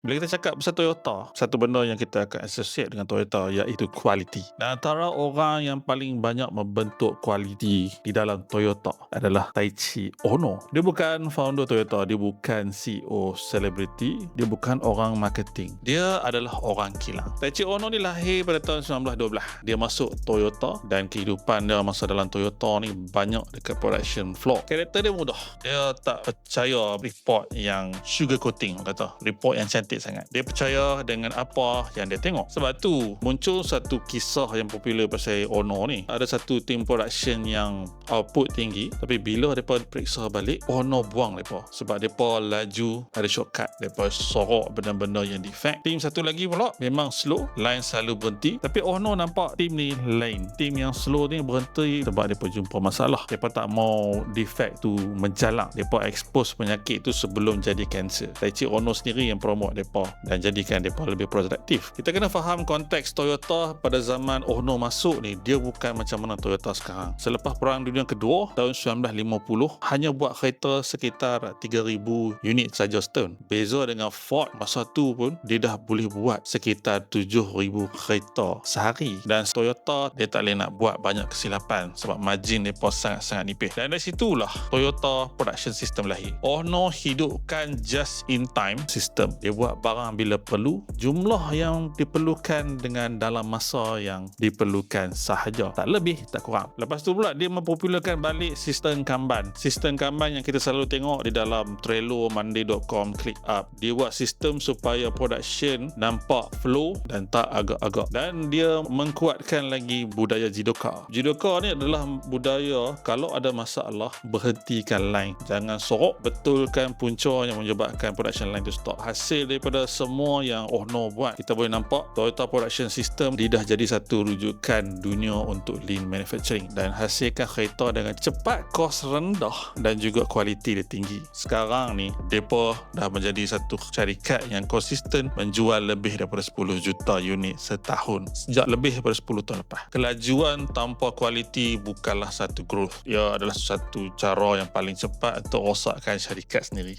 Bila kita cakap pasal Toyota, satu benda yang kita akan associate dengan Toyota iaitu kualiti. Dan antara orang yang paling banyak membentuk kualiti di dalam Toyota adalah Taiichi Ohno. Dia bukan founder Toyota, dia bukan CEO selebriti, dia bukan orang marketing. Dia adalah orang kilang. Taiichi Ohno ni lahir pada tahun 1912. Dia masuk Toyota dan kehidupan dia masa dalam Toyota ni banyak dekat production floor. Karakter dia mudah. Dia tak percaya report yang sugar coating, kata. Report yang cantik sangat. Dia percaya dengan apa yang dia tengok. Sebab tu muncul satu kisah yang popular pasal Ohno ni. Ada satu team production yang output tinggi, tapi bila mereka periksa balik, Ohno buang mereka. Sebab mereka laju, ada shortcut. Mereka sorok benda-benda yang defect. Team satu lagi pula memang slow, line selalu berhenti. Tapi Ohno nampak team ni lain. Team yang slow ni berhenti sebab mereka jumpa masalah. Mereka tak mau defect tu menjalang. Mereka expose penyakit tu sebelum jadi kanser. Taiichi Ohno sendiri yang promote mereka dan jadikan mereka lebih produktif. Kita kena faham konteks Toyota pada zaman Ohno masuk ni, dia bukan macam mana Toyota sekarang. Selepas Perang Dunia Kedua tahun 1950, hanya buat kereta sekitar 3,000 unit saja setahun. Beza dengan Ford masa tu pun dia dah boleh buat sekitar 7,000 kereta sehari. Dan Toyota dia tak boleh nak buat banyak kesilapan sebab margin mereka sangat-sangat nipis. Dan dari situlah Toyota production system lahir. Ohno hidupkan just in time system. Dia buat barang bila perlu, jumlah yang diperlukan dengan dalam masa yang diperlukan sahaja, tak lebih tak kurang. Lepas tu pula dia mempopularkan balik sistem Kanban. Sistem Kanban yang kita selalu tengok di dalam Trello, Monday.com, ClickUp. Dia buat sistem supaya production nampak flow dan tak agak-agak. Dan dia mengkuatkan lagi budaya Jidoka. Jidoka ni adalah budaya kalau ada masalah, berhentikan line, jangan sorok, betulkan punca yang menyebabkan production line tu stop. Hasil daripada semua yang Ohno buat, kita boleh nampak Toyota Production System dia dah jadi satu rujukan dunia untuk lean manufacturing dan hasilkan kereta dengan cepat, kos rendah dan juga kualiti dia tinggi. Sekarang ni depa dah menjadi satu syarikat yang konsisten menjual lebih daripada 10 juta unit setahun sejak lebih daripada 10 tahun lepas. Kelajuan tanpa kualiti bukanlah satu growth, ia adalah satu cara yang paling cepat untuk rosakkan syarikat sendiri.